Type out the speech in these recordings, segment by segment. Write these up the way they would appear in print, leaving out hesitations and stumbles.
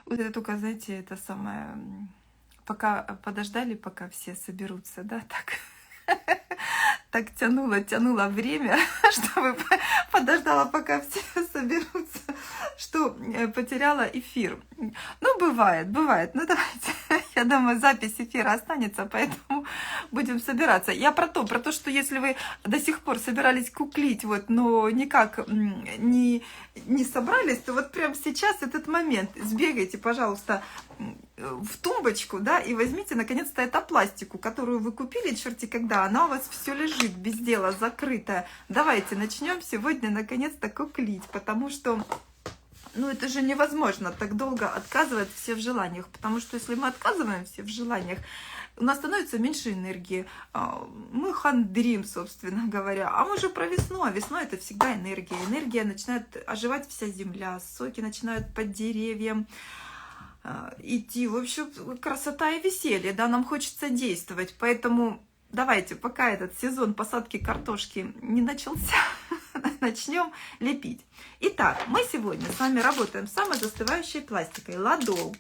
Вот это только, знаете, это самое, пока подождали, пока все соберутся, да, так, так тянула время, чтобы подождала, пока все соберутся, что потеряла эфир. Ну, бывает. Ну, давайте, я думаю, запись эфира останется, поэтому будем собираться. Я про то, что если вы до сих пор собирались куклить, вот, но никак не собрались, то вот прямо сейчас этот момент. Сбегайте, пожалуйста, в тумбочку, да, и возьмите, наконец-то, эту пластику, которую вы купили, черти когда, она у вас все лежит без дела, закрытая. Давайте начнем сегодня, наконец-то, куклить, потому что, ну, это же невозможно так долго отказывать все в желаниях, потому что если мы отказываем все в желаниях, у нас становится меньше энергии, мы хандрим, собственно говоря. А мы же про весну, а весной это всегда энергия. Энергия начинает оживать вся земля, соки начинают под деревьям идти. В общем, красота и веселье, да, нам хочется действовать. Поэтому давайте, пока этот сезон посадки картошки не начался, начнем лепить. Итак, мы сегодня с вами работаем с самозастывающей пластикой ладол.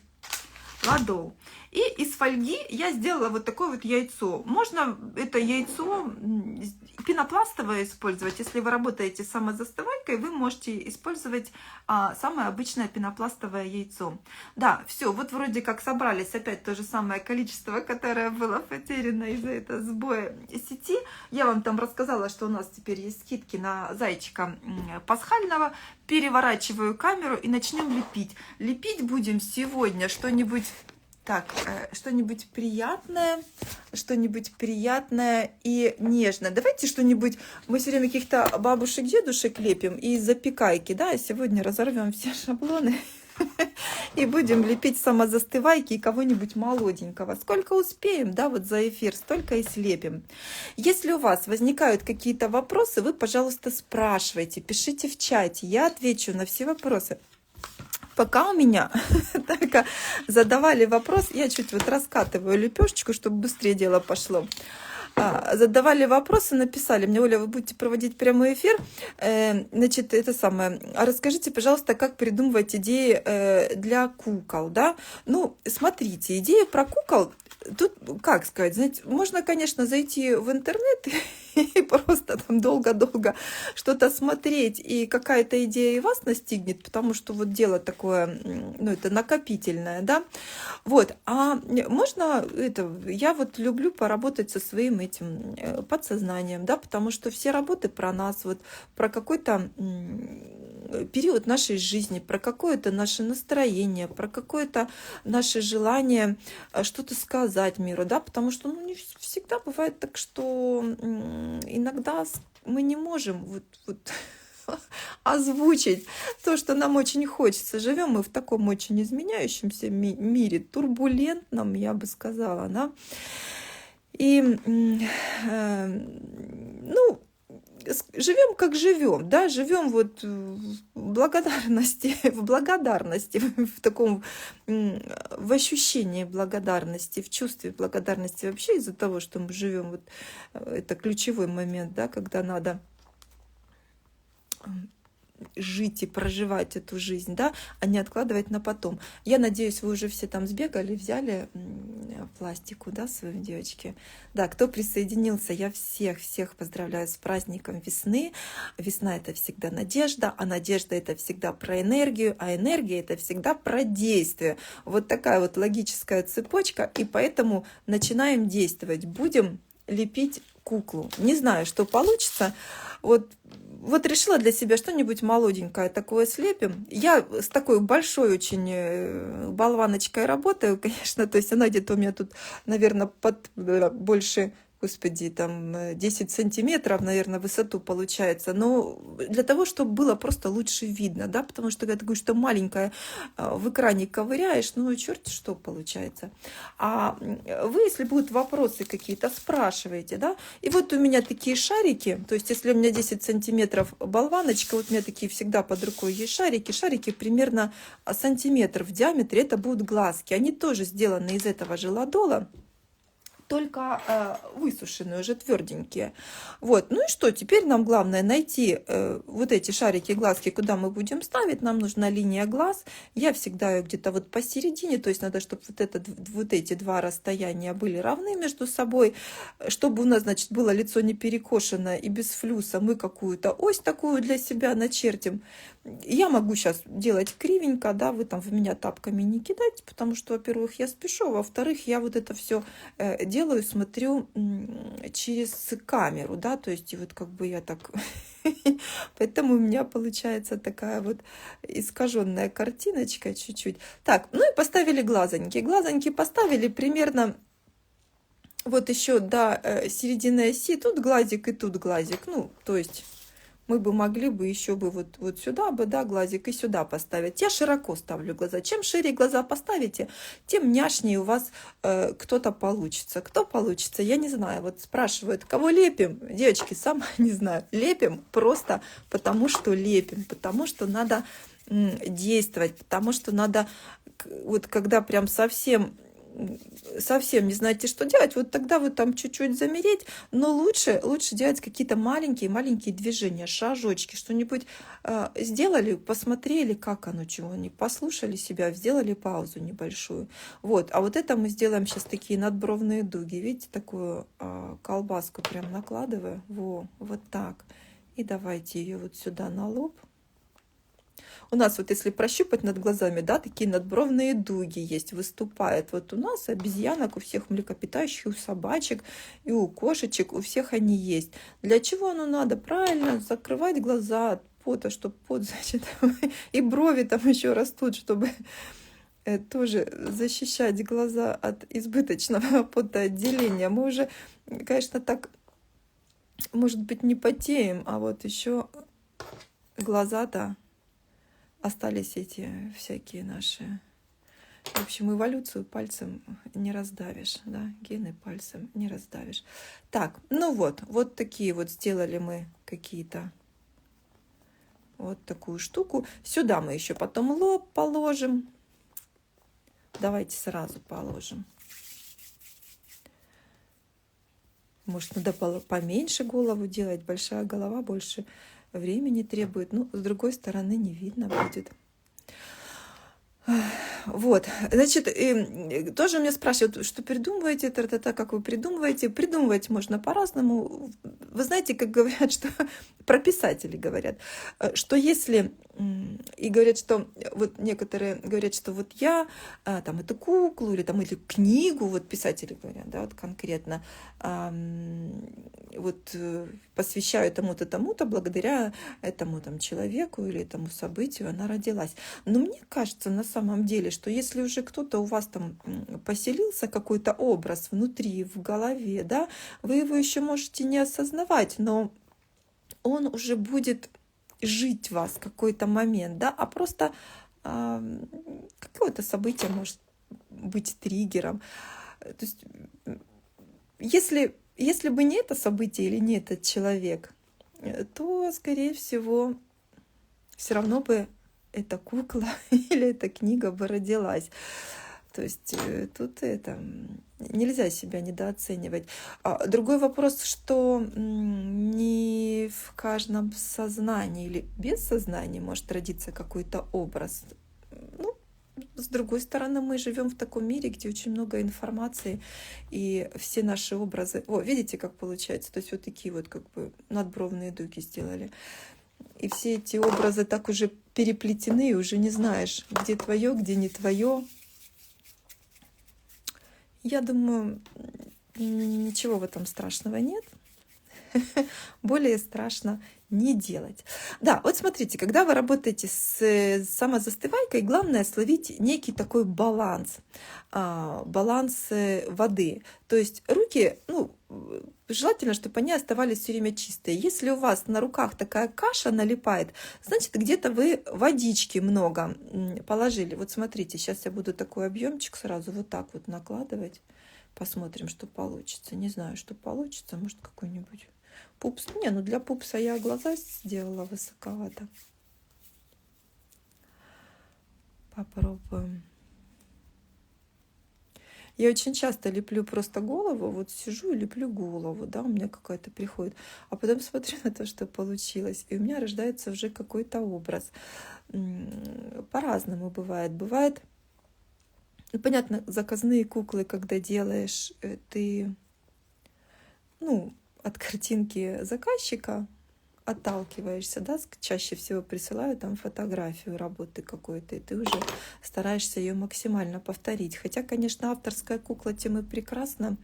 И из фольги я сделала вот такое вот яйцо. Можно это яйцо пенопластовое использовать. Если вы работаете с самозастывайкой, вы можете использовать самое обычное пенопластовое яйцо. Да, все, вот вроде как собрались опять то же самое количество, которое было потеряно из-за этого сбоя сети. Я вам там рассказала, что у нас теперь есть скидки на зайчика пасхального. Переворачиваю камеру и начнем лепить. Лепить будем сегодня что-нибудь... Так, что-нибудь приятное и нежное. Давайте что-нибудь, мы все время каких-то бабушек, дедушек лепим и запекайки, да, а сегодня разорвем все шаблоны и будем лепить самозастывайки и кого-нибудь молоденького. Сколько успеем, да, вот за эфир, столько и слепим. Если у вас возникают какие-то вопросы, вы, пожалуйста, спрашивайте, пишите в чате, я отвечу на все вопросы. Пока у меня только задавали вопрос, я чуть вот раскатываю лепешечку, чтобы быстрее дело пошло. Задавали вопросы, написали мне: Оля, вы будете проводить прямой эфир, значит, это самое, а расскажите, пожалуйста, как придумывать идеи для кукол, да? Ну, смотрите, идея про кукол, тут, как сказать, знаете, можно, конечно, зайти в интернет и просто там долго-долго что-то смотреть, и какая-то идея и вас настигнет, потому что вот дело такое, ну, это накопительное, да? Вот, а можно это, я вот люблю поработать со своим этим подсознанием, да, потому что все работы про нас, вот про какой-то период нашей жизни, про какое-то наше настроение, про какое-то наше желание что-то сказать миру, да, потому что, ну, не всегда бывает так, что иногда мы не можем вот озвучить то, что нам очень хочется. Живем мы в таком очень изменяющемся мире, турбулентном, я бы сказала, да. И, ну, живем как живем, да, живем вот в благодарности, в таком, в ощущении благодарности, в чувстве благодарности вообще из-за того, что мы живем, вот это ключевой момент, да, когда надо жить и проживать эту жизнь, да, а не откладывать на потом. Я надеюсь, вы уже все там сбегали, взяли пластику, да, своим девочки. Да, кто присоединился, я всех поздравляю с праздником весны. Весна — это всегда надежда, а надежда — это всегда про энергию, а энергия — это всегда про действие. Вот такая вот логическая цепочка, и поэтому начинаем действовать. Будем лепить куклу. Не знаю, что получится. Вот решила для себя что-нибудь молоденькое такое слепим. Я с такой большой очень болваночкой работаю, конечно, то есть она где-то у меня тут, наверное, под больше, господи, там 10 сантиметров, наверное, высоту получается. Но для того, чтобы было просто лучше видно, да, потому что когда ты говоришь, что маленькая в экране ковыряешь, ну, черт что получается. А вы, если будут вопросы какие-то, спрашиваете, да. И вот у меня такие шарики, то есть если у меня 10 сантиметров болваночка, вот у меня такие всегда под рукой есть шарики примерно сантиметр в диаметре, это будут глазки. Они тоже сделаны из этого же ладола. только высушенные, уже тверденькие. Вот, ну и что, теперь нам главное найти вот эти шарики, глазки, куда мы будем ставить. Нам нужна линия глаз. Я всегда ее где-то вот посередине, то есть надо, чтобы вот эти два расстояния были равны между собой, чтобы у нас, значит, было лицо не перекошено и без флюса. Мы какую-то ось такую для себя начертим. Я могу сейчас делать кривенько, да, вы там в меня тапками не кидайте, потому что, во-первых, я спешу, во-вторых, я вот это все делаю, смотрю через камеру, да, то есть и вот как бы я так, поэтому у меня получается такая вот искаженная картиночка чуть-чуть. Так, ну и поставили глазоньки. Глазоньки поставили примерно вот еще до середины оси, тут глазик и тут глазик, ну, то есть мы бы могли бы еще бы вот сюда бы, да, глазик и сюда поставить. Я широко ставлю глаза. Чем шире глаза поставите, тем няшнее у вас кто-то получится. Кто получится, я не знаю. Вот спрашивают, кого лепим? Девочки, сама не знаю. Лепим просто потому, что лепим. Потому что надо действовать. Потому что надо, вот когда прям совсем не знаете, что делать, вот тогда вы там чуть-чуть замереть, но лучше делать какие-то маленькие движения, шажочки, что-нибудь сделали, посмотрели, как оно, чего они, послушали себя, сделали паузу небольшую. Вот, а вот это мы сделаем сейчас такие надбровные дуги, видите, такую колбаску прям накладываю, вот так. И давайте ее вот сюда на лоб. У нас вот если прощупать над глазами, да, такие надбровные дуги есть, выступают. Вот у нас обезьянок, у всех млекопитающих, у собачек и у кошечек, у всех они есть. Для чего оно надо? Правильно, закрывать глаза от пота, чтобы пот, значит, и брови там еще растут, чтобы тоже защищать глаза от избыточного потоотделения. Мы уже, конечно, так, может быть, не потеем, а вот еще глаза-то остались эти всякие наши. В общем, эволюцию пальцем не раздавишь, да, гены пальцем не раздавишь. Так, ну вот такие вот сделали мы какие-то вот такую штуку. Сюда мы еще потом лоб положим. Давайте сразу положим. Может, надо поменьше голову делать, большая голова больше времени требует. Ну, с другой стороны, не видно будет. Вот, значит, тоже меня спрашивают, что придумываете, как вы придумываете. Придумывать можно по-разному. Вы знаете, как говорят, что про писателей говорят, что если, и говорят, что вот некоторые говорят, что вот я там эту куклу или там эту книгу, вот писатели говорят, да, вот конкретно, вот посвящаю тому-то, благодаря этому там человеку или этому событию она родилась. Но мне кажется, на самом деле, что если уже кто-то у вас там поселился, какой-то образ внутри, в голове, да, вы его еще можете не осознавать, но он уже будет жить в вас какой-то момент, да, а просто какое-то событие может быть триггером. То есть, если бы не это событие или не этот человек, то, скорее всего, все равно бы эта кукла или эта книга бы родилась. То есть тут это нельзя себя недооценивать. Другой вопрос, что не в каждом сознании или без сознания может родиться какой-то образ. Ну, с другой стороны, мы живем в таком мире, где очень много информации, и все наши образы... О, видите, как получается? То есть вот такие вот как бы надбровные дуги сделали. И все эти образы так уже переплетены, и уже не знаешь, где твое, где не твое. Я думаю, ничего в этом страшного нет. Более страшно не делать. Да, вот смотрите, когда вы работаете с самозастывайкой, главное словить некий такой баланс, баланс воды. То есть руки, ну, желательно, чтобы они оставались все время чистые. Если у вас на руках такая каша налипает, значит, где-то вы водички много положили. Вот смотрите, сейчас я буду такой объемчик сразу вот так вот накладывать. Посмотрим, что получится. Не знаю, что получится. Может, какой-нибудь пупс. Не, ну для пупса я глаза сделала высоковато. Попробуем. Я очень часто леплю просто голову, вот сижу и леплю голову, да, у меня какая-то приходит, а потом смотрю на то, что получилось, и у меня рождается уже какой-то образ. По-разному бывает. Бывает, ну, понятно, заказные куклы, когда делаешь, ты, ну, от картинки заказчика отталкиваешься, да, чаще всего присылают там фотографию работы какой-то, и ты уже стараешься ее максимально повторить. Хотя, конечно, авторская кукла тем и прекрасна,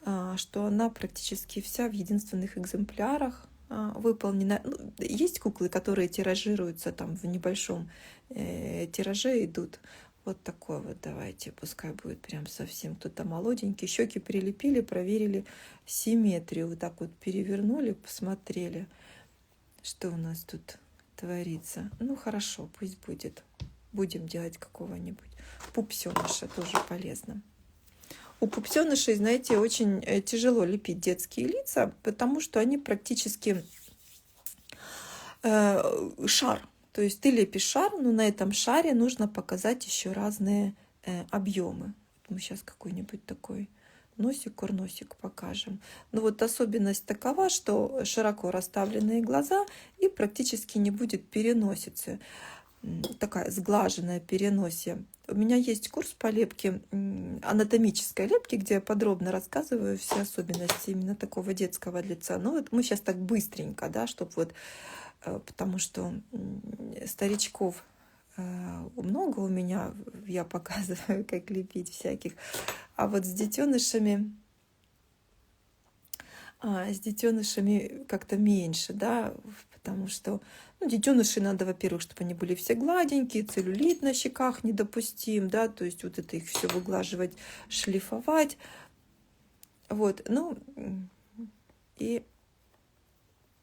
что она практически вся в единственных экземплярах выполнена. Ну, есть куклы, которые тиражируются там в небольшом тираже идут. Вот такой вот давайте, пускай будет прям совсем кто-то молоденький. Щеки прилепили, проверили симметрию. Вот так вот перевернули, посмотрели, что у нас тут творится. Ну хорошо, пусть будет. Будем делать какого-нибудь пупсеныша, тоже полезно. У пупсенышей, знаете, очень тяжело лепить детские лица, потому что они практически шар. То есть ты лепишь шар, но на этом шаре нужно показать еще разные объемы. Мы сейчас какой-нибудь такой носик, курносик покажем. Но вот особенность такова, что широко расставленные глаза и практически не будет переносицы. Такая сглаженная переносие. У меня есть курс по лепке, анатомической лепки, где я подробно рассказываю все особенности именно такого детского лица. Ну вот мы сейчас так быстренько, да, чтобы вот, потому что старичков много у меня, я показываю, как лепить всяких. А вот с детенышами как-то меньше, да, потому что детеныши надо, во-первых, чтобы они были все гладенькие, целлюлит на щеках недопустим, да, то есть вот это их все выглаживать, шлифовать, вот, ну, и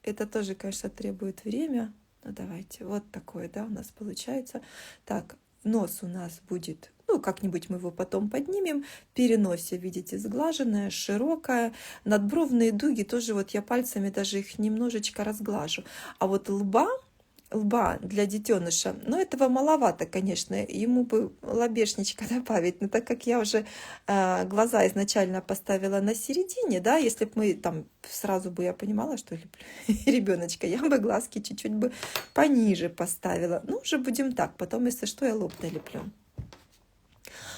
это тоже, конечно, требует время. Ну, давайте, вот такое, да, у нас получается. Так, нос у нас будет, ну, как-нибудь мы его потом поднимем. Переносе, видите, сглаженная, широкая. Надбровные дуги тоже вот я пальцами даже их немножечко разглажу. А вот лба для детеныша, но этого маловато, конечно, ему бы лобешничка добавить, но так как я уже глаза изначально поставила на середине, да, если бы мы там сразу бы я понимала, что леплю ребеночка, я бы глазки чуть-чуть бы пониже поставила. Ну, уже будем так, потом, если что, я лоб налеплю.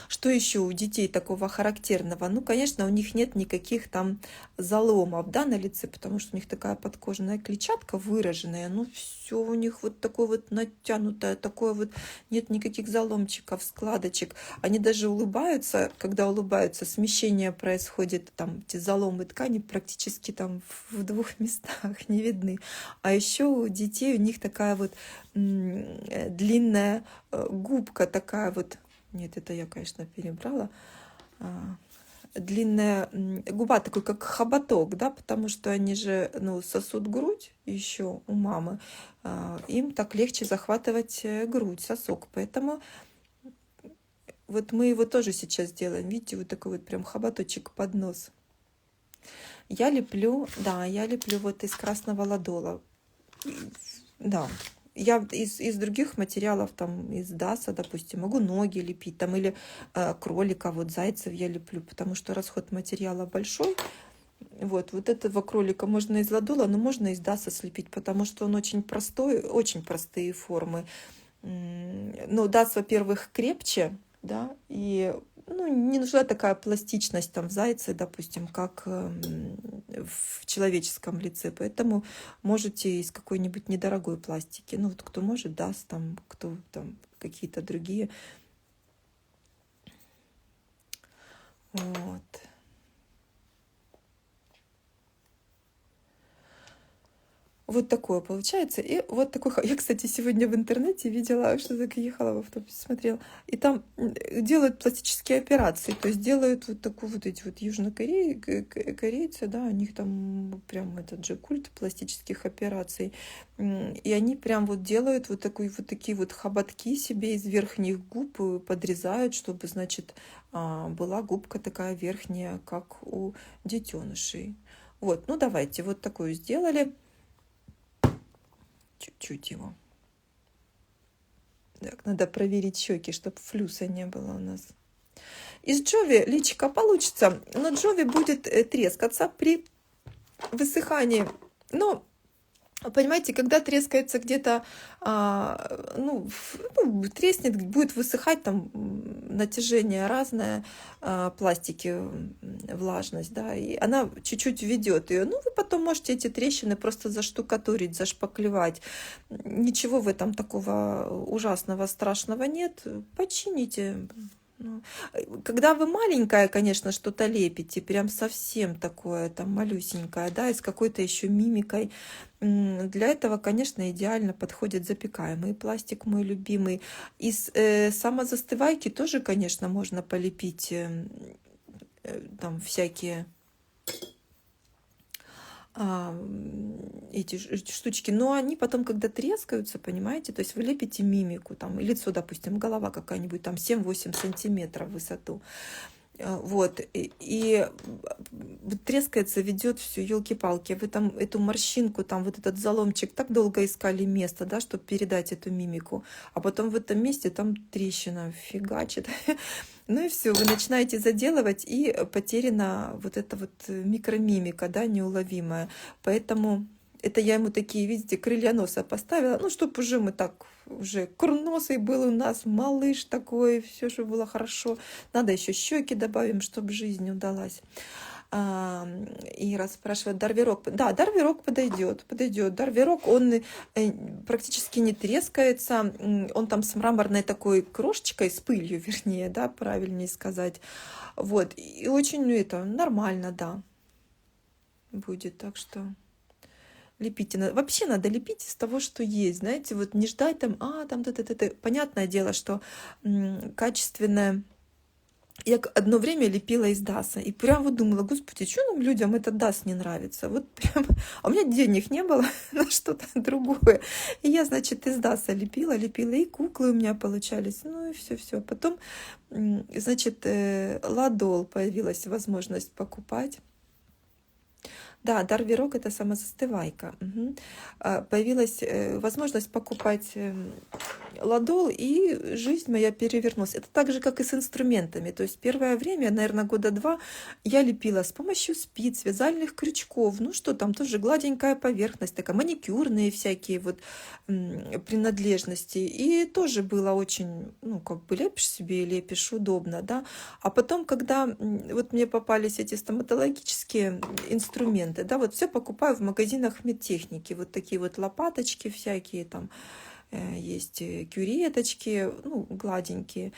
Что еще у детей такого характерного? Ну, конечно, у них нет никаких там заломов, да, на лице, потому что у них такая подкожная клетчатка выраженная. Ну, все у них вот такое вот натянутое, такое вот, нет никаких заломчиков, складочек. Они даже улыбаются, когда улыбаются, смещение происходит, там эти заломы ткани практически там в 2 местах не видны. А еще у детей у них такая вот длинная губка такая вот. Нет, это я, конечно, перебрала. Длинная губа, такой как хоботок, да, потому что они же, ну, сосут грудь еще у мамы. Им так легче захватывать грудь, сосок. Поэтому вот мы его тоже сейчас делаем. Видите, вот такой вот прям хоботочек под нос. Я леплю вот из красного ладола. Да. Я из других материалов, там, из даса, допустим, могу ноги лепить, там, или кролика, вот зайцев я леплю, потому что расход материала большой. Вот этого кролика можно из ладола, но можно из даса слепить, потому что он очень простой, очень простые формы. Но дас, во-первых, крепче, да, и ну, не нужна такая пластичность там в зайце, допустим, как в человеческом лице. Поэтому можете из какой-нибудь недорогой пластики. Ну, вот кто может, даст там, кто там какие-то другие. Вот. Вот такое получается. И вот такой... Я, кстати, сегодня в интернете видела, что так ехала в автобусе, смотрела. И там делают пластические операции. То есть делают вот такую вот эти вот южнокорейцы, да, у них там прям этот же культ пластических операций. И они прям вот делают вот такие вот хоботки себе из верхних губ, подрезают, чтобы, значит, была губка такая верхняя, как у детенышей. Вот, ну давайте, вот такую сделали. Чуть-чуть его. Так, надо проверить щеки, чтобы флюса не было у нас. Из Джови личико получится, но Джови будет трескаться при высыхании. Но понимаете, когда трескается где-то, треснет, будет высыхать, там натяжение разное, пластики, влажность, да, и она чуть-чуть ведет ее. Ну, вы потом можете эти трещины просто заштукатурить, зашпаклевать. Ничего в этом такого ужасного, страшного нет. Почините. Ну, когда вы маленькая, конечно, что-то лепите, прям совсем такое там малюсенькое, да, и с какой-то еще мимикой, для этого, конечно, идеально подходит запекаемый пластик, мой любимый. Из самозастывайки тоже, конечно, можно полепить там всякие эти штучки, но они потом, когда трескаются, понимаете, то есть вы лепите мимику, там, и лицо, допустим, голова какая-нибудь, там 7-8 сантиметров в высоту. Вот, и вот трескается, ведет все, елки-палки. Вы там эту морщинку, там вот этот заломчик так долго искали место, да, чтобы передать эту мимику, а потом в этом месте там трещина фигачит. Ну и все, вы начинаете заделывать, и потеряна вот эта вот микромимика, да, неуловимая. Поэтому это я ему такие, видите, крылья носа поставила, ну, чтобы уже мы так, уже курносый был у нас, малыш такой, все, чтобы было хорошо. Надо еще щеки добавим, чтобы жизнь удалась. Ира спрашивает, дарвирок. Да, дарвирок подойдет, подойдет. Дарвирок, он практически не трескается, он там с мраморной такой крошечкой, с пылью, вернее, да, правильнее сказать. Вот, и очень, ну, это нормально, да, будет, так что лепите. Вообще надо лепить из того, что есть, знаете, вот не ждать там, там, понятное дело, что качественное. Я одно время лепила из даса, и прям вот думала, господи, что нам людям этот дас не нравится? Вот прям, а у меня денег не было на что-то другое. И я, значит, из даса лепила, и куклы у меня получались, ну и все. Потом, значит, ладол появилась возможность покупать. Да, дарвирок — это самозастывайка. Угу. Появилась возможность покупать ладол, и жизнь моя перевернулась. Это так же, как и с инструментами. То есть первое время, наверное, года 2, я лепила с помощью спиц, вязальных крючков. Ну что там, тоже гладенькая поверхность, такая, маникюрные всякие вот принадлежности. И тоже было очень, ну, как бы лепишь себе и лепишь удобно, да. А потом, когда вот мне попались эти стоматологические инструменты, да, вот все покупаю в магазинах медтехники, вот такие вот лопаточки всякие там, есть кюреточки, ну, гладенькие.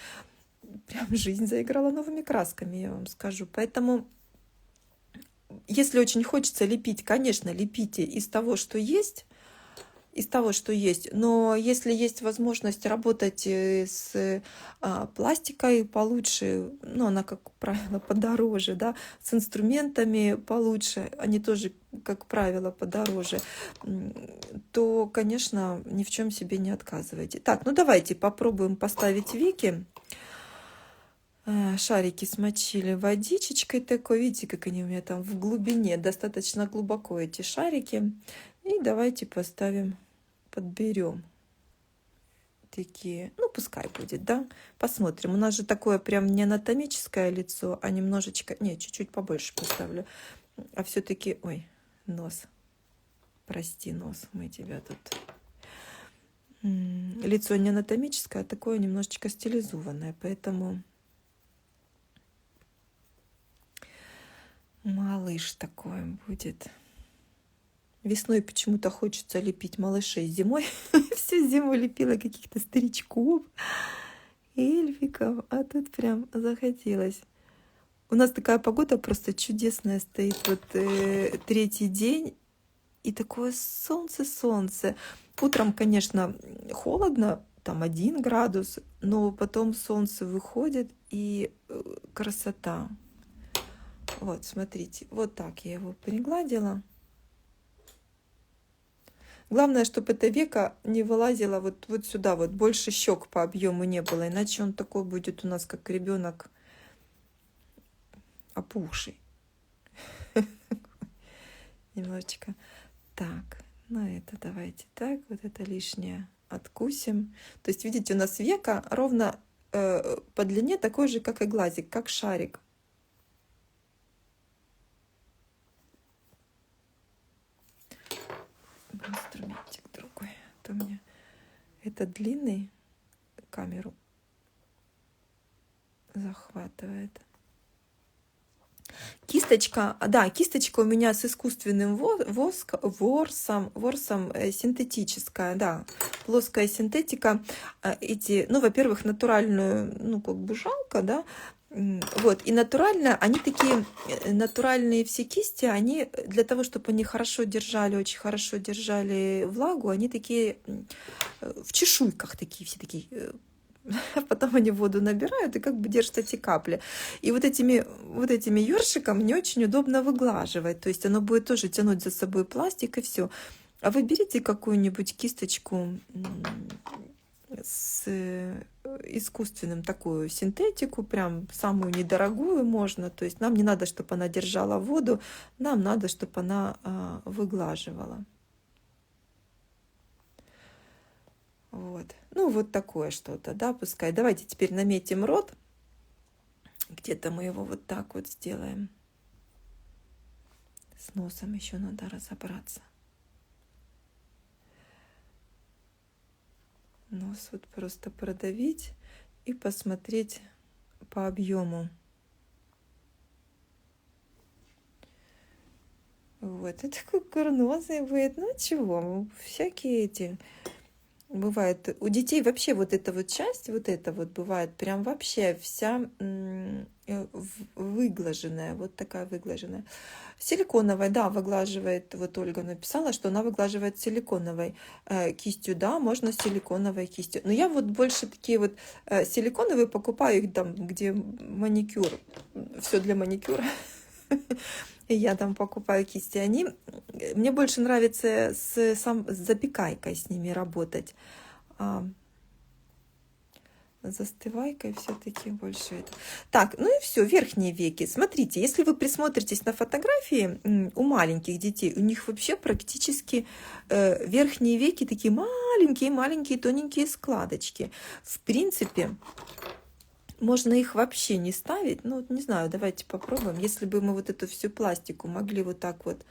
Прям жизнь заиграла новыми красками, я вам скажу. Поэтому, если очень хочется лепить, конечно, лепите из того, что есть, но если есть возможность работать с пластикой получше, ну, она, как правило, подороже, да, с инструментами получше, они тоже, как правило, подороже, то, конечно, ни в чем себе не отказывайте. Так, ну давайте попробуем поставить веки. Шарики смочили водичечкой такой, видите, как они у меня там в глубине, достаточно глубоко эти шарики. И давайте поставим, подберем такие, ну пускай будет, да, посмотрим. У нас же такое прям не анатомическое лицо, а немножечко, не, чуть-чуть побольше поставлю, а все-таки, ой, нос, прости, нос, мы тебя тут. Лицо не анатомическое, а такое немножечко стилизованное, поэтому малыш такой будет. Весной почему-то хочется лепить малышей, зимой всю зиму лепила каких-то старичков, эльфиков, а тут прям захотелось. У нас такая погода просто чудесная стоит, вот третий день, и такое солнце. Утром, конечно, холодно, там 1 градус, но потом солнце выходит, и красота. Вот, смотрите, вот так я его пригладила. Главное, чтобы это веко не вылазило вот сюда, вот больше щек по объему не было, иначе он такой будет у нас, как ребенок опухший. Немножечко. Так, ну это давайте так, вот это лишнее откусим. То есть, видите, у нас веко ровно по длине такой же, как и глазик, как шарик. Инструментик другой. А то у меня этот длинный камеру захватывает. Кисточка, да, кисточка у меня с искусственным ворсом синтетическая, да, плоская синтетика. Эти, ну, во-первых, натуральную, ну, как бы жалко, да, вот, и натурально, они такие, натуральные все кисти, они для того, чтобы они хорошо держали, очень хорошо держали влагу, они такие в чешуйках такие, все такие, потом они воду набирают и как бы держат эти капли. И вот этими ёршиком не очень удобно выглаживать, то есть оно будет тоже тянуть за собой пластик и все. А вы берите какую-нибудь кисточку с искусственным, такую синтетику, прям самую недорогую можно. То есть нам не надо, чтобы она держала воду, нам надо, чтобы она выглаживала. Вот. Ну, вот такое что-то, да, пускай. Давайте теперь наметим рот. Где-то мы его вот так вот сделаем. С носом еще надо разобраться. Нос вот просто продавить и посмотреть по объему. Вот, это такой курносый будет. Ну чего, всякие эти бывают. У детей вообще вот эта вот часть, вот это вот бывает прям вообще вся выглаженная, вот такая выглаженная. Силиконовой, да, выглаживает, вот Ольга написала, что она выглаживает силиконовой кистью, да, можно силиконовой кистью. Но я вот больше такие вот силиконовые покупаю, их там, где маникюр, все для маникюра. И я там покупаю кисти. Мне больше нравится с запекайкой с ними работать. Застывайкой все-таки больше это. Так, ну и все, верхние веки. Смотрите, если вы присмотритесь на фотографии у маленьких детей, у них вообще практически верхние веки такие маленькие, тоненькие складочки. В принципе, можно их вообще не ставить. Ну, не знаю, давайте попробуем. Если бы мы вот эту всю пластику могли вот так вот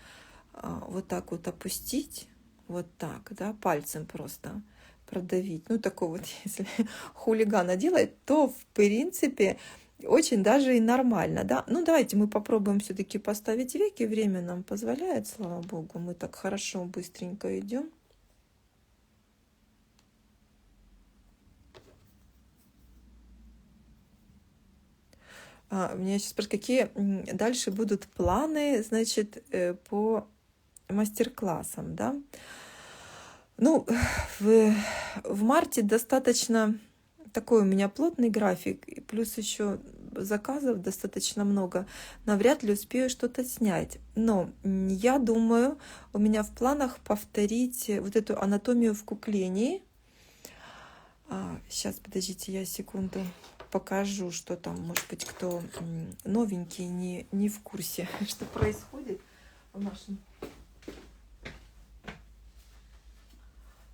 опустить, вот так, да, пальцем просто продавить. Ну, такой вот, если хулигана делать, то, в принципе, очень даже и нормально, да. Ну, давайте мы попробуем все-таки поставить веки. Время нам позволяет, слава богу. Мы так хорошо, быстренько идем. Меня сейчас спрашивают, какие дальше будут планы, значит, по мастер-классам, да? Ну, в марте достаточно такой у меня плотный график, и плюс еще заказов достаточно много. Навряд ли успею что-то снять. Но я думаю, у меня в планах повторить вот эту анатомию в куклении. Сейчас, подождите, я секунду покажу, что там, может быть, кто новенький, не в курсе, что происходит в нашем.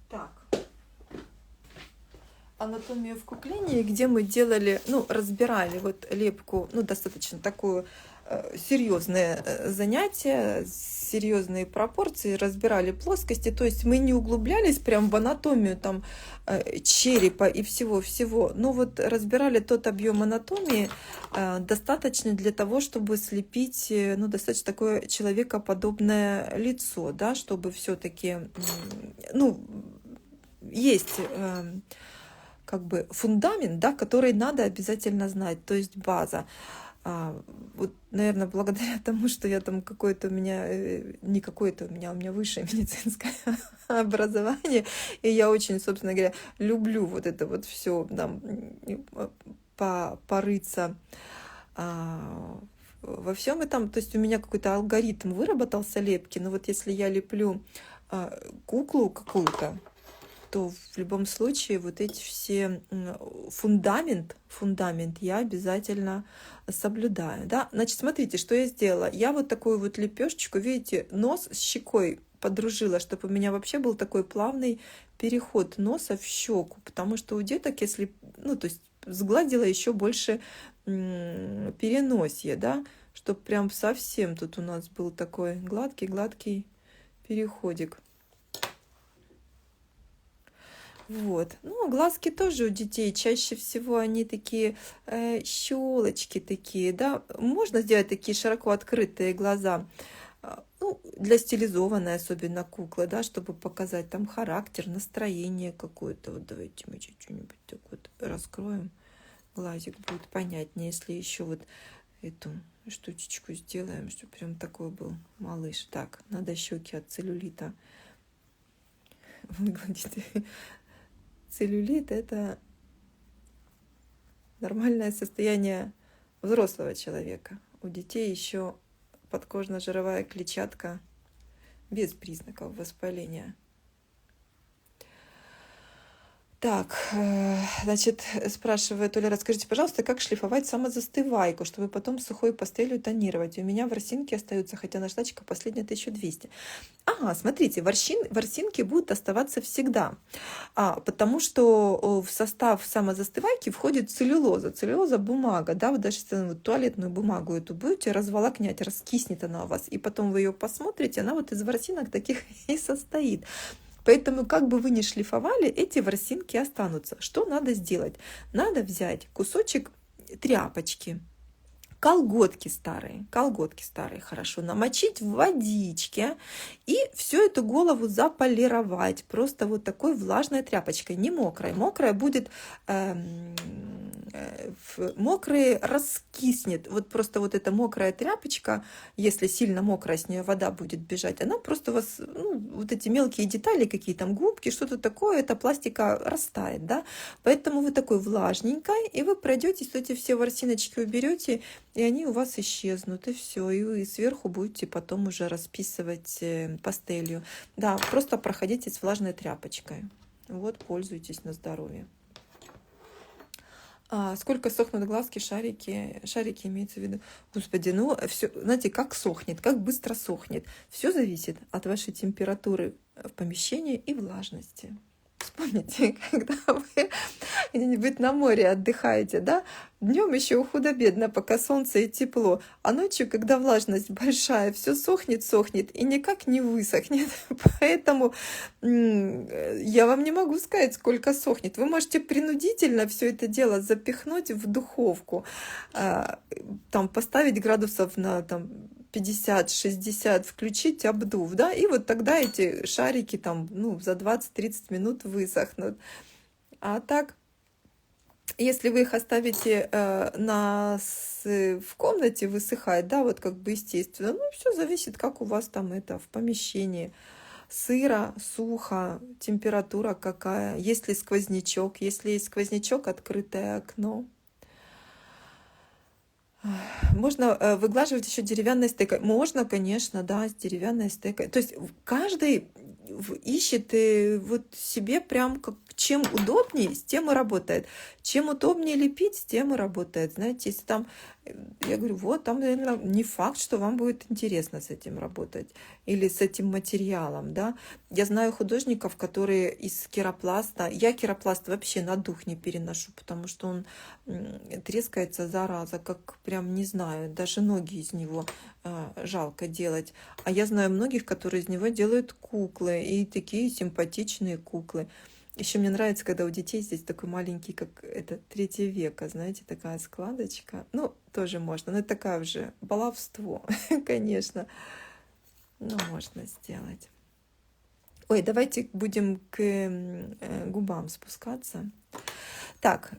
Так. Анатомию в куклении, где мы делали, ну, разбирали вот лепку, ну, достаточно такое серьезное занятие, серьезные пропорции, разбирали плоскости, то есть мы не углублялись прям в анатомию там черепа и всего-всего, но вот разбирали тот объем анатомии достаточно для того, чтобы слепить, ну, достаточно такое человекоподобное лицо, да, чтобы все-таки, ну, есть как бы фундамент, да, который надо обязательно знать, то есть база. Вот, наверное, благодаря тому, что я там какое-то у меня, не какое-то у меня высшее медицинское образование, и я очень, собственно говоря, люблю вот это вот все там порыться во всем этом. То есть у меня какой-то алгоритм выработался лепки, но вот если я леплю куклу какую-то, то в любом случае вот эти все фундамент я обязательно соблюдаю. Да? Значит, смотрите, что я сделала. Я вот такую вот лепешечку, видите, нос с щекой подружила, чтобы у меня вообще был такой плавный переход носа в щеку, потому что у деток, если, ну, то есть сгладила еще больше переносье, да, чтобы прям совсем тут у нас был такой гладкий переходик. Вот. Ну, глазки тоже у детей чаще всего они такие щелочки такие, да. Можно сделать такие широко открытые глаза. Ну, для стилизованной особенно куклы, да, чтобы показать там характер, настроение какое-то. Вот давайте мы что-нибудь так вот раскроем. Глазик будет понятнее, если еще вот эту штучечку сделаем, чтобы прям такой был малыш. Так, надо щеки от целлюлита выгладить. Целлюлит – это нормальное состояние взрослого человека. У детей еще подкожно-жировая клетчатка без признаков воспаления. Так, значит, спрашивает Оля, расскажите, пожалуйста, как шлифовать самозастывайку, чтобы потом сухой пастелью тонировать? У меня ворсинки остаются, хотя наждачка последняя 1200. Ага, смотрите, ворсинки будут оставаться всегда, потому что в состав самозастывайки входит целлюлоза. Целлюлоза – бумага, да, вы даже если вы туалетную бумагу эту будете разволокнять, раскиснет она у вас, и потом вы ее посмотрите, она вот из ворсинок таких и состоит. Поэтому, как бы вы ни шлифовали, эти ворсинки останутся. Что надо сделать? Надо взять кусочек тряпочки, колготки старые хорошо намочить в водичке и всю эту голову заполировать просто вот такой влажной тряпочкой, не мокрой. Мокрая будет, мокрый раскиснет. Вот просто вот эта мокрая тряпочка, если сильно мокрая, с нее вода будет бежать, она просто у вас, ну, вот эти мелкие детали, какие там губки, что-то такое, эта пластика растает, да. Поэтому вы такой влажненькой, и вы пройдетесь, эти все ворсиночки уберете, и они у вас исчезнут, и все. И вы сверху будете потом уже расписывать пастелью. Да, просто проходите с влажной тряпочкой. Вот, пользуйтесь на здоровье. Сколько сохнут глазки, шарики имеется в виду. Господи, ну, все, знаете, как сохнет, как быстро сохнет. Все зависит от вашей температуры в помещении и влажности. Вспомните, когда вы где-нибудь на море отдыхаете, да? Днем еще худо-бедно, пока солнце и тепло, а ночью, когда влажность большая, все сохнет и никак не высохнет. Поэтому я вам не могу сказать, сколько сохнет. Вы можете принудительно все это дело запихнуть в духовку, там поставить градусов на 50-60, включить обдув, да, и вот тогда эти шарики там, ну, за 20-30 минут высохнут. А так, если вы их оставите в комнате высыхать, да, вот как бы естественно, ну, все зависит, как у вас там это в помещении. Сыро, сухо, температура какая, есть ли сквознячок, если есть сквознячок, открытое окно. Можно выглаживать еще деревянной стекой. Можно, конечно, да, с деревянной стекой. То есть каждый ищет вот себе прям чем удобнее, с тем и работает. Чем удобнее лепить, с тем и работает. Знаете, если там, я говорю, вот там, наверное, не факт, что вам будет интересно с этим работать или с этим материалом, да. Я знаю художников, которые из керампласта, я керампласт вообще на дух не переношу, потому что он трескается, зараза, как прям не знаю, даже ноги из него жалко делать. А я знаю многих, которые из него делают куклы, и такие симпатичные куклы. Еще мне нравится, когда у детей здесь такой маленький, как это 3 века, знаете, такая складочка. Ну, тоже можно, но это такая уже баловство, конечно. Но можно сделать. Ой, давайте будем к губам спускаться. Так,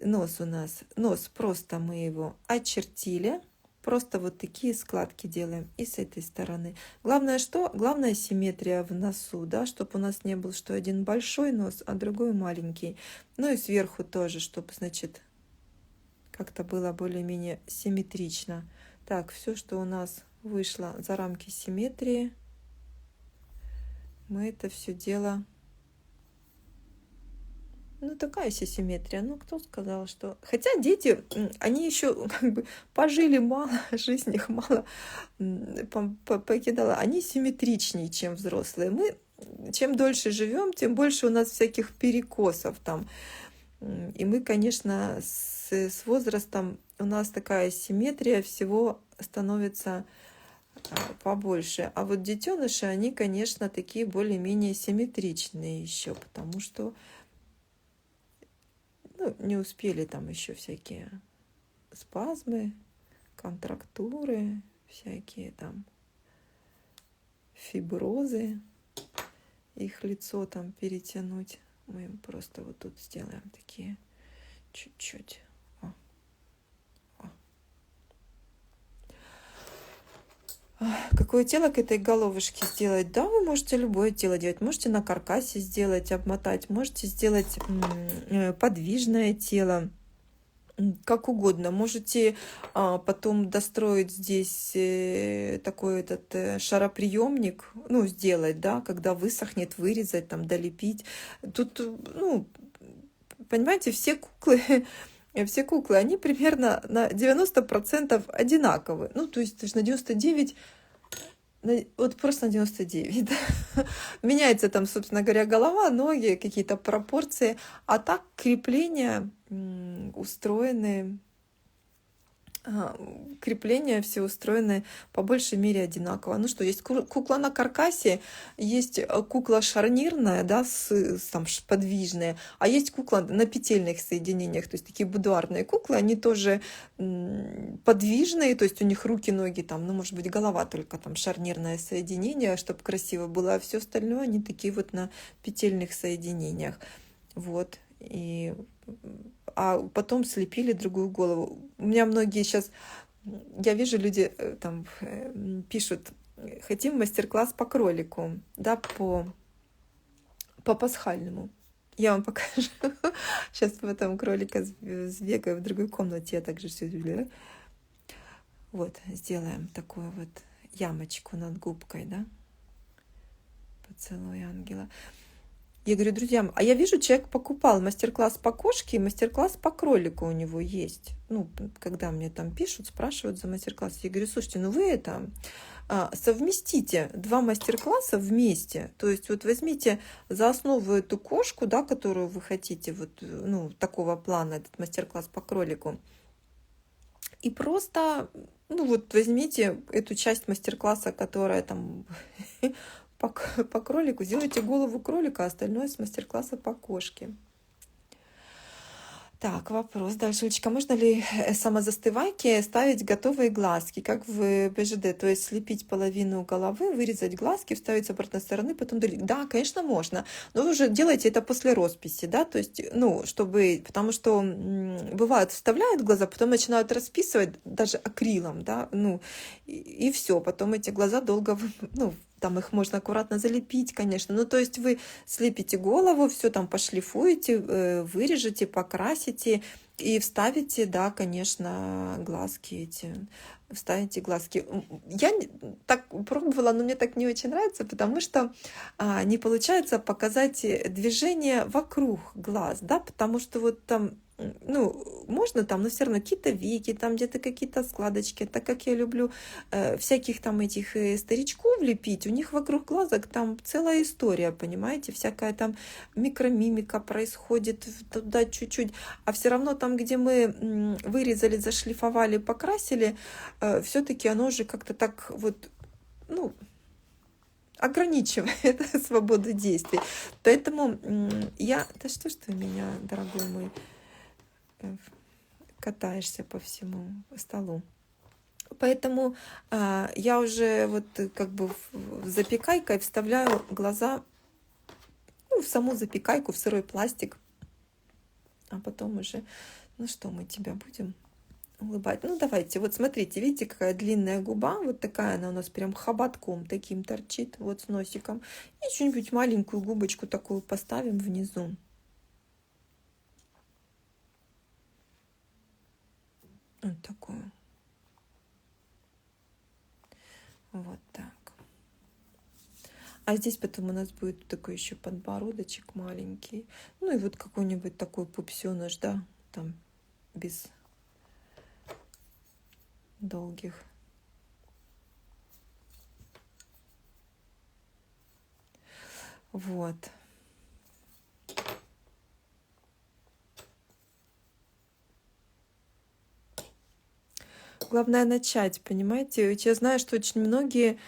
нос у нас. Нос просто мы его очертили. Просто вот такие складки делаем и с этой стороны. Главное что? Главное симметрия в носу, да, чтобы у нас не был, что один большой нос, а другой маленький. Ну и сверху тоже, чтобы, значит, как-то было более-менее симметрично. Так, все, что у нас вышло за рамки симметрии, мы это все дело... Ну, такая себе симметрия. Ну, кто сказал, что... Хотя дети, они еще как бы пожили мало, жизнь их мало покидала. Они симметричнее, чем взрослые. Мы чем дольше живем, тем больше у нас всяких перекосов там. И мы, конечно, с возрастом у нас такая симметрия всего становится побольше. А вот детеныши, они, конечно, такие более-менее симметричные еще, потому что ну, не успели там еще всякие спазмы, контрактуры, всякие там фиброзы, их лицо там перетянуть. Мы им просто вот тут сделаем такие чуть-чуть. Какое тело к этой головушке сделать? Да, вы можете любое тело делать. Можете на каркасе сделать, обмотать. Можете сделать подвижное тело. Как угодно. Можете потом достроить здесь такой этот шароприемник, ну, сделать, да, когда высохнет, вырезать, там, долепить. Тут, ну, понимаете, все куклы, они примерно на 90% одинаковые. Ну, то есть на 99%, вот просто на 99%. Да? Меняется там, собственно говоря, голова, ноги, какие-то пропорции. А так крепления устроены, крепления все устроены по большей мере одинаково. Ну что, есть кукла на каркасе, есть кукла шарнирная, да, там подвижная, а есть кукла на петельных соединениях, то есть такие будуарные куклы, они тоже подвижные, то есть у них руки, ноги там, ну, может быть, голова только там шарнирное соединение, чтобы красиво было, а все остальное они такие вот на петельных соединениях. Вот. А потом слепили другую голову. У меня многие сейчас, я вижу, люди там пишут, хотим мастер-класс по кролику, да, по пасхальному. Я вам покажу. Сейчас потом кролика сбегаю в другой комнате, я также все сделаю. Вот, сделаем такую вот ямочку над губкой, да. Поцелуй ангела. Я говорю, друзья, а я вижу, человек покупал мастер-класс по кошке и мастер-класс по кролику у него есть. Ну, когда мне там пишут, спрашивают за мастер-класс, я говорю, слушайте, ну вы это совместите два мастер-класса вместе. То есть вот возьмите за основу эту кошку, да, которую вы хотите, вот, ну, такого плана, этот мастер-класс по кролику. И просто, ну вот возьмите эту часть мастер-класса, которая там по кролику, сделайте голову кролика, а остальное с мастер-класса по кошке. Так, вопрос дальше. Личка, можно ли самозастывайки ставить готовые глазки, как в БЖД? То есть слепить половину головы, вырезать глазки, вставить с обратной стороны, потом долить. Да, конечно, можно. Но вы уже делаете это после росписи, да? То есть, ну, чтобы... Потому что бывает, вставляют глаза, потом начинают расписывать даже акрилом, да? Ну, и все. Потом эти глаза долго... Ну, там их можно аккуратно залепить, конечно. Ну, то есть вы слепите голову, все там пошлифуете, вырежете, покрасите и вставите, да, конечно, глазки эти. Вставите глазки. Я так пробовала, но мне так не очень нравится, потому что не получается показать движение вокруг глаз, да, потому что вот там, ну, можно там, но все равно какие-то веки, там где-то какие-то складочки. Так как я люблю всяких там этих старичков лепить, у них вокруг глазок там целая история, понимаете, всякая там микромимика происходит туда чуть-чуть, а все равно там, где мы вырезали, зашлифовали, покрасили, все-таки оно же как-то так вот, ну, ограничивает свободу действий. Поэтому я... Да что ж ты меня, дорогой мой, катаешься по всему столу. Поэтому я уже вот как бы в запекайкой вставляю глаза, ну, в саму запекайку, в сырой пластик. А потом уже, ну что, мы тебя будем улыбать. Ну, давайте, вот смотрите, видите, какая длинная губа, вот такая она у нас прям хоботком таким торчит, вот с носиком. И что-нибудь маленькую губочку такую поставим внизу. Вот такую. Вот так. А здесь потом у нас будет такой еще подбородочек маленький. Ну и вот какой-нибудь такой пупсеныш, да, там без долгих. Вот. главное начать, понимаете? Ведь я знаю, что очень многие,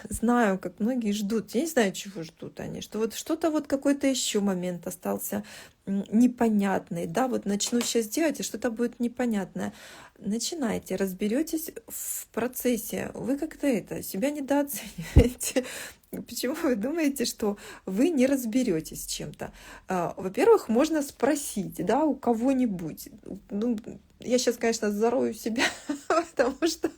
знаю, как многие ждут. Я не знаю, чего ждут они, что вот что-то вот какой-то еще момент остался непонятный, да, вот начну сейчас делать, и что-то будет непонятное. Начинайте, разберетесь в процессе. Вы как-то это себя недооцениваете. Почему вы думаете, что вы не разберетесь с чем-то? Во-первых, можно спросить, да, у кого-нибудь. Ну, я сейчас, конечно, зарою себя, потому что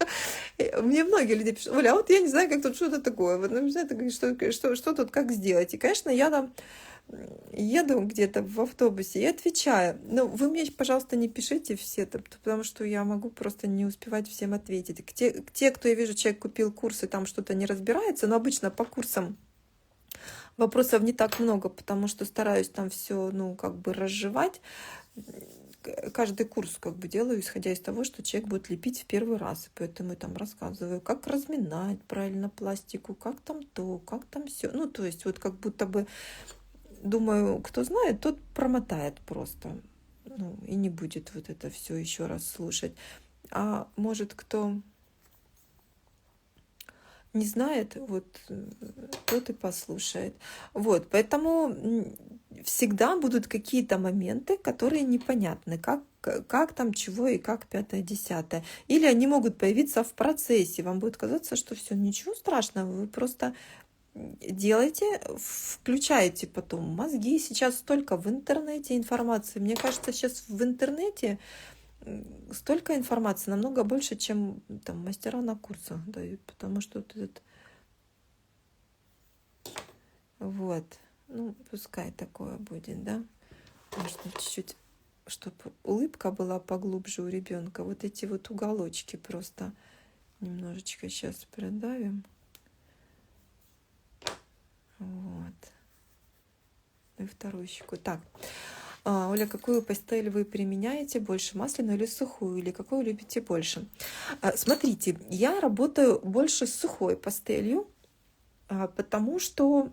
мне многие люди пишут: Оля, а вот я не знаю, как тут что-то такое. Вот, ну, не знаю, что тут, как сделать. И, конечно, я там еду где-то в автобусе и отвечаю. Но вы мне, пожалуйста, не пишите все, потому что я могу просто не успевать всем ответить. Те, кто, я вижу, человек купил курсы, там что-то не разбирается, но обычно по курсам вопросов не так много, потому что стараюсь там все, ну, как бы разжевать. Каждый курс как бы делаю, исходя из того, что человек будет лепить в первый раз. И поэтому я там рассказываю, как разминать правильно пластику, как там то, как там все. Ну, то есть вот как будто бы, думаю, кто знает, тот промотает просто. Ну, и не будет вот это все еще раз слушать. А может, кто не знает, вот тот и послушает. Вот, поэтому всегда будут какие-то моменты, которые непонятны, как там, чего и как пятое, десятое. Или они могут появиться в процессе. Вам будет казаться, что все, ничего страшного, вы просто делайте, включайте потом мозги. Сейчас столько в интернете информации. Мне кажется, сейчас в интернете столько информации, намного больше, чем там мастера на курсах дают, потому что вот этот вот, ну, пускай такое будет, да. Можно чуть-чуть, чтобы улыбка была поглубже у ребенка. Вот эти вот уголочки просто немножечко сейчас придавим. Вот. И вторую щеку. Так. Оля, какую пастель вы применяете больше, масляную или сухую, или какую любите больше? Смотрите, я работаю больше с сухой пастелью, потому что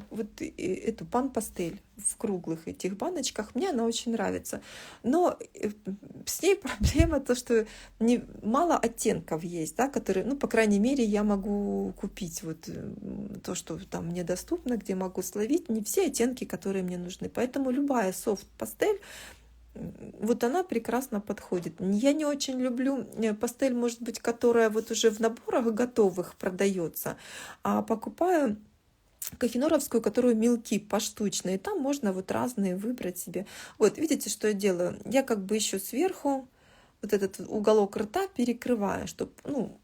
вот эту пан-пастель в круглых этих баночках, мне она очень нравится. Но с ней проблема то, что мало оттенков есть, да, которые, ну, по крайней мере, я могу купить вот то, что там мне доступно, где могу словить, не все оттенки, которые мне нужны. Поэтому любая софт-пастель, вот она прекрасно подходит. Я не очень люблю пастель, может быть, которая вот уже в наборах готовых продается, а покупаю кофеноровскую, которую мелки поштучно, и там можно вот разные выбрать себе. Вот, видите, что я делаю? Я как бы еще сверху вот этот уголок рта перекрываю, чтобы, ну,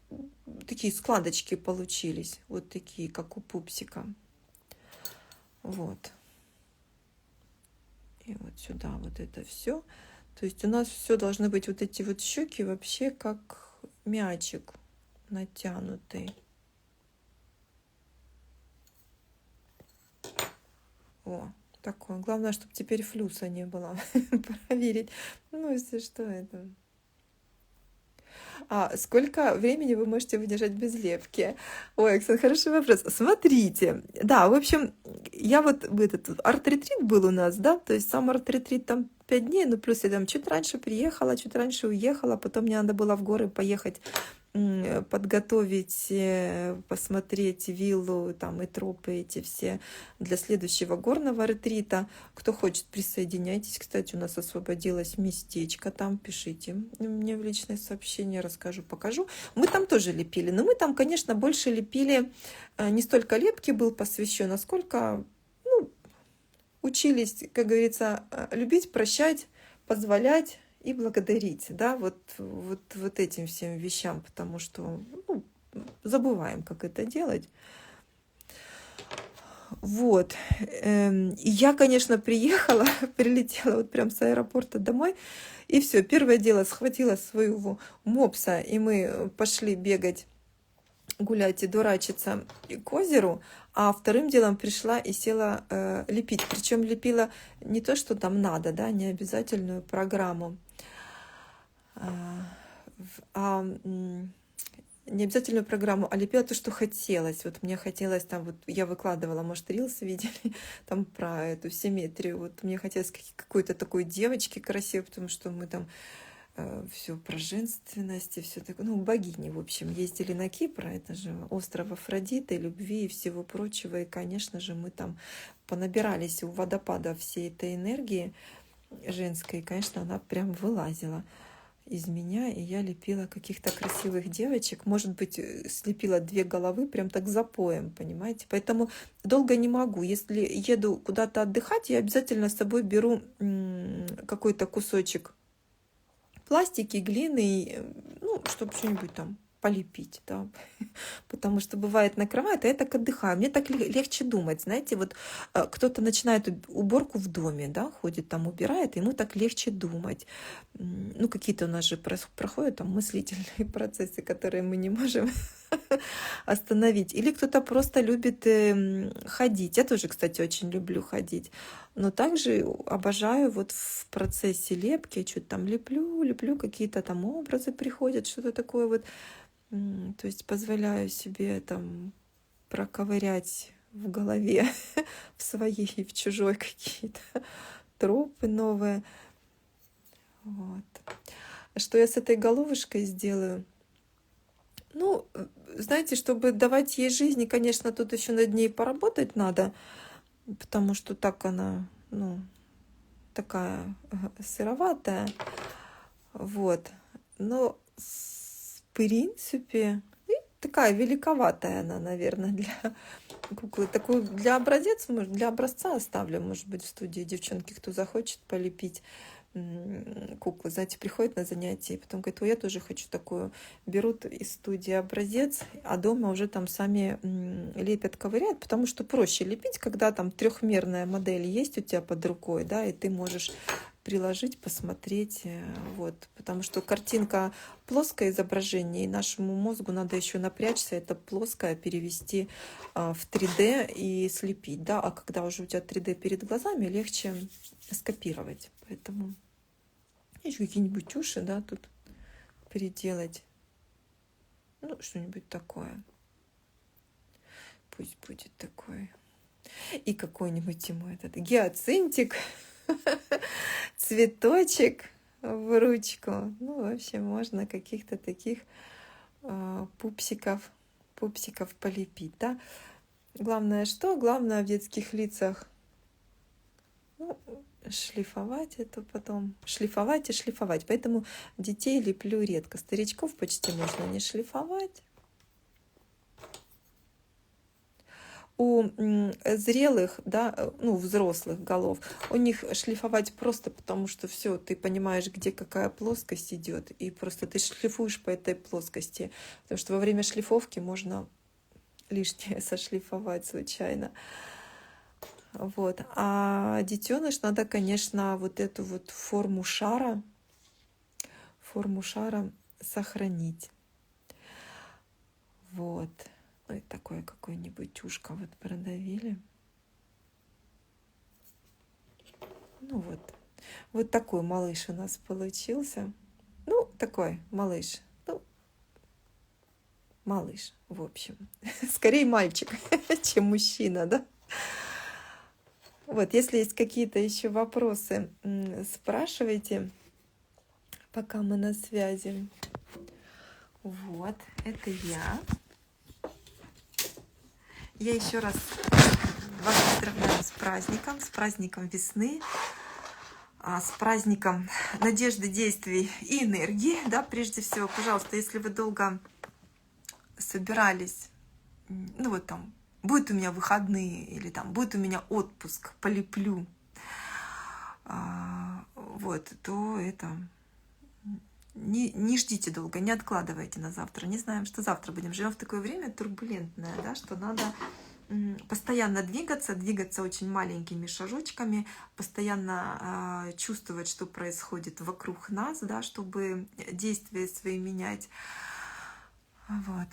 такие складочки получились, вот такие, как у пупсика. Вот. И вот сюда вот это все. То есть у нас все должны быть вот эти вот щеки вообще как мячик натянутый. О, такое. Главное, чтобы теперь флюса не было. Проверить. Ну, если что, это... Сколько времени вы можете выдержать без лепки? Ой, Оксана, хороший вопрос. Смотрите, да, в общем, я вот этот арт-ретрит был у нас, да, то есть сам арт-ретрит там 5 дней, ну плюс я там чуть раньше приехала, чуть раньше уехала, потом мне надо было в горы поехать, подготовить, посмотреть виллу там и тропы эти все для следующего горного ретрита. Кто хочет, присоединяйтесь. Кстати, у нас освободилось местечко там, пишите мне в личное сообщение, расскажу, покажу. Мы там тоже лепили, но мы там, конечно, больше лепили, не столько лепки был посвящен, а сколько, ну, учились, как говорится, любить, прощать, позволять и благодарить, да, вот этим всем вещам, потому что, ну, забываем, как это делать. Вот. И я, конечно, приехала, прилетела вот прям с аэропорта домой, и все. Первое дело, схватила своего мопса, и мы пошли бегать, гулять и дурачиться к озеру, а вторым делом пришла и села лепить. Причем лепила не то, что там надо, да, не обязательную программу, не обязательную программу, а лепила то, что хотелось. Вот мне хотелось там, вот я выкладывала, может, рилсы видели, там про эту симметрию. Вот мне хотелось какой-то такой девочки красивой, потому что мы там все про женственность и все такое. Ну, богини, в общем, ездили на Кипр, это же остров Афродиты, любви и всего прочего. И, конечно же, мы там понабирались у водопада всей этой энергии женской. И, конечно, она прям вылазила из меня, и я лепила каких-то красивых девочек. Может быть, слепила 2 головы прям так запоем, понимаете? Поэтому долго не могу. Если еду куда-то отдыхать, я обязательно с собой беру какой-то кусочек пластики, глины, ну, чтобы что-нибудь там полепить, да, потому что бывает накрывает, а я так отдыхаю, мне так легче думать, знаете, вот кто-то начинает уборку в доме, да, ходит там, убирает, ему так легче думать, ну, какие-то у нас же проходят там мыслительные процессы, которые мы не можем остановить, или кто-то просто любит ходить, я тоже, кстати, очень люблю ходить, но также обожаю вот в процессе лепки, я что-то там леплю, какие-то там образы приходят, что-то такое вот. То есть позволяю себе там проковырять в голове, в своей и в чужой какие-то тропы новые. Вот. Что я с этой головушкой сделаю? Ну, знаете, чтобы давать ей жизни, конечно, тут еще над ней поработать надо, потому что так она, ну, такая сыроватая. Вот. Но в принципе, такая великоватая она, наверное, для куклы. Такую для образец, может, для образца оставлю, может быть, в студии девчонки, кто захочет полепить куклы, знаете, приходят на занятия, и потом говорят, ой, я тоже хочу такую. Берут из студии образец, а дома уже там сами лепят, ковыряют, потому что проще лепить, когда там трехмерная модель есть у тебя под рукой, да, и ты можешь приложить, посмотреть, вот, потому что картинка плоское изображение, и нашему мозгу надо еще напрячься, это плоское перевести в 3D и слепить, да, а когда уже у тебя 3D перед глазами, легче скопировать, поэтому еще какие-нибудь уши, да, тут переделать, ну, что-нибудь такое, пусть будет такое, и какой-нибудь ему этот гиацинтик, цветочек в ручку. Ну, в общем, можно каких-то таких пупсиков полепить, да. Главное что? Главное в детских лицах, ну, шлифовать это потом. Шлифовать и шлифовать. Поэтому детей леплю редко. Старичков почти можно не шлифовать. У зрелых, да, ну, взрослых голов, у них шлифовать просто потому, что все, ты понимаешь, где какая плоскость идет, и просто ты шлифуешь по этой плоскости. Потому что во время шлифовки можно лишнее сошлифовать случайно. Вот. А детеныш надо, конечно, вот эту вот форму шара сохранить. Вот. Ну и такое какое-нибудь ушко вот продавили. Ну вот. Вот такой малыш у нас получился. Ну, такой малыш. Ну, малыш, в общем. Скорее мальчик, чем мужчина, да? Вот, если есть какие-то еще вопросы, спрашивайте, пока мы на связи. Вот, это я. Я еще раз вас поздравляю с праздником весны, с праздником надежды, действий и энергии. Да, прежде всего, пожалуйста, если вы долго собирались, ну вот там, будет у меня выходные или там будет у меня отпуск, полеплю, вот, то это не ждите долго, не откладывайте на завтра. Не знаем, что завтра будем. Живем в такое время турбулентное, да, что надо постоянно двигаться очень маленькими шажочками, постоянно чувствовать, что происходит вокруг нас, да, чтобы действия свои менять. Вот.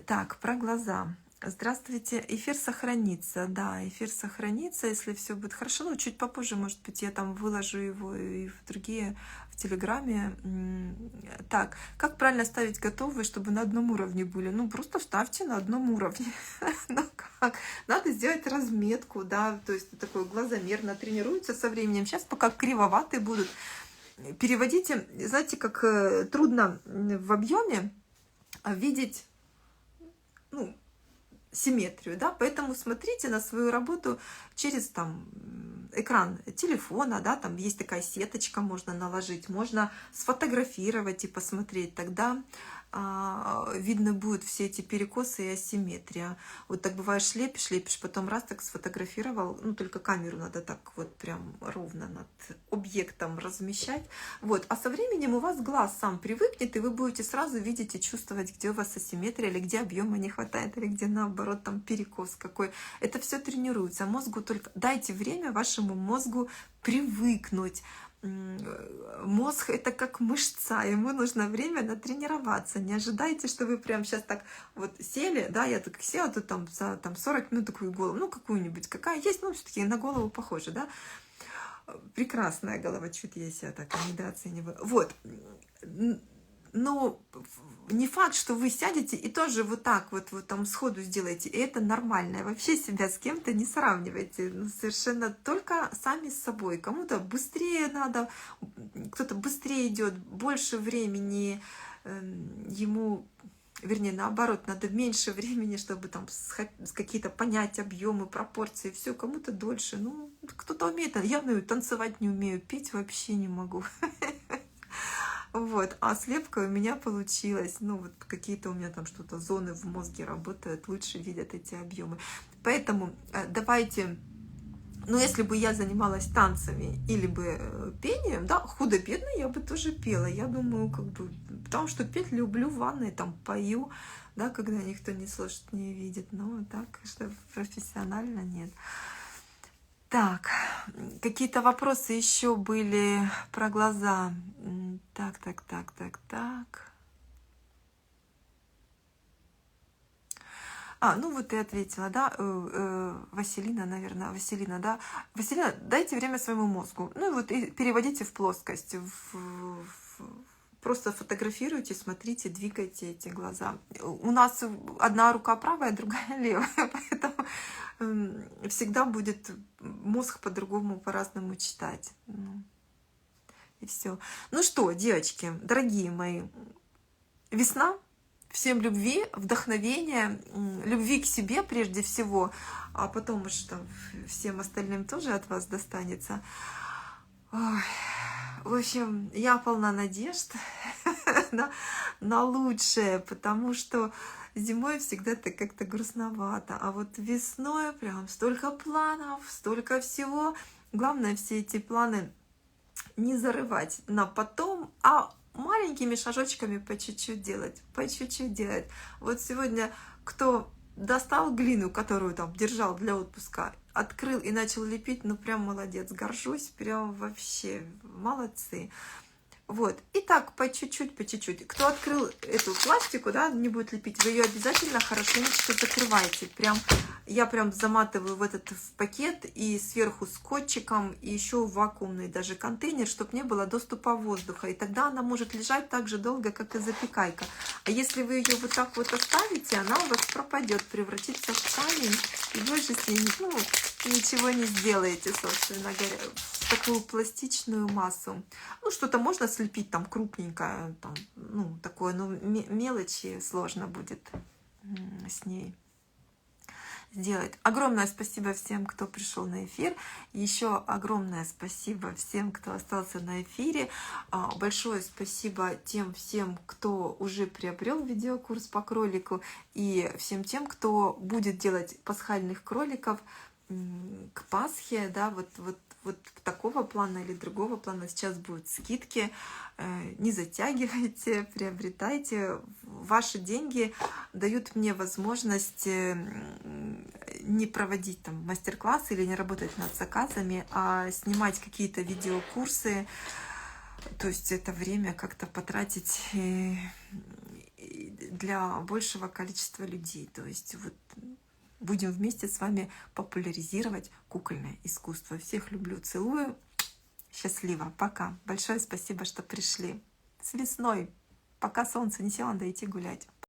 Так, про глаза. Здравствуйте. Эфир сохранится. Да, эфир сохранится, если все будет хорошо. Ну, чуть попозже, может быть, я там выложу его и в другие, в Телеграме. Так, как правильно ставить готовые, чтобы на одном уровне были? Ну, просто ставьте на одном уровне. Ну, как? Надо сделать разметку, да, то есть такой глазомер натренируется со временем. Сейчас пока кривоватые будут. переводите, знаете, как трудно в объеме видеть, ну, симметрию, да, поэтому смотрите на свою работу через там экран телефона, да, там есть такая сеточка, можно наложить, можно сфотографировать и посмотреть, тогда видно будет все эти перекосы и асимметрия. Вот так бывает, шлепишь, шлепишь, потом раз так сфотографировал, ну только камеру надо так вот прям ровно над объектом размещать, вот, а со временем у вас глаз сам привыкнет, и вы будете сразу видеть и чувствовать, где у вас асимметрия, или где объема не хватает, или где наоборот там перекос какой. Это все тренируется. Мозгу только дайте время вашему мозгу привыкнуть. Мозг — это как мышца, ему нужно время натренироваться. Не ожидайте, что вы прям сейчас так вот сели, да, я так села тут там за там, 40 минут такую голову, ну какую-нибудь, какая есть, ну все-таки на голову похоже, да. Прекрасная голова, чуть я себя так недооцениваю. Вот. Но не факт, что вы сядете и тоже вот так вот там сходу сделаете. И это нормально. Вообще себя с кем-то не сравнивайте. Ну, совершенно только сами с собой. Кому-то быстрее надо, кто-то быстрее идет, больше времени ему, вернее, наоборот, надо меньше времени, чтобы там какие-то понять объемы, пропорции, все, кому-то дольше. Ну, кто-то умеет, я умею танцевать, не умею, петь вообще не могу. Вот, а слепка у меня получилась. Ну, вот какие-то у меня там что-то зоны в мозге работают, лучше видят эти объемы. Поэтому давайте, ну, если бы я занималась танцами или бы пением, да, худо-бедно я бы тоже пела. Я думаю, как бы, потому что петь люблю, в ванной там пою, да, когда никто не слышит, не видит. Но так, что профессионально нет. Так, какие-то вопросы еще были про глаза. Так. Ну вот ты ответила, да, Василина, наверное, Василина, да. Василина, дайте время своему мозгу. Ну и вот и переводите в плоскость, просто фотографируйте, смотрите, двигайте эти глаза. У нас одна рука правая, другая левая, поэтому всегда будет мозг по-другому, по-разному читать. И все. Ну что, девочки, дорогие мои, весна. Всем любви, вдохновения, любви к себе прежде всего, а потом уж там всем остальным тоже от вас достанется. Ой. В общем, я полна надежд на лучшее, потому что зимой всегда так как-то грустновато, а вот весной прям столько планов, столько всего. Главное, все эти планы не зарывать на потом, а маленькими шажочками по чуть-чуть делать, по чуть-чуть делать. Вот сегодня кто достал глину, которую там держал для отпуска, открыл и начал лепить, ну прям молодец, горжусь, прям вообще молодцы. Вот, и так по чуть-чуть, по чуть-чуть. Кто открыл эту пластику, да, не будет лепить, вы ее обязательно хорошенечко закрываете. Я прям заматываю в этот пакет и сверху скотчиком, и еще вакуумный даже контейнер, чтобы не было доступа воздуха. И тогда она может лежать так же долго, как и запекайка. А если вы ее вот так вот оставите, она у вас пропадет, превратится в камень, и больше с ней ничего не сделаете, собственно говоря, в такую пластичную массу. Ну, что-то можно слепить там крупненькое, там, ну, такое, но мелочи сложно будет с ней сделать. Огромное спасибо всем, кто пришел на эфир. Еще огромное спасибо всем, кто остался на эфире. Большое спасибо тем всем, кто уже приобрел видеокурс по кролику, и всем тем, кто будет делать пасхальных кроликов к Пасхе, да, вот такого плана или другого плана. Сейчас будут скидки, не затягивайте, приобретайте. Ваши деньги дают мне возможность не проводить там мастер-классы или не работать над заказами, а снимать какие-то видеокурсы. То есть это время как-то потратить для большего количества людей. То есть вот будем вместе с вами популяризировать кукольное искусство. Всех люблю, целую. Счастливо. Пока. Большое спасибо, что пришли. С весной. Пока солнце не село, надо идти гулять.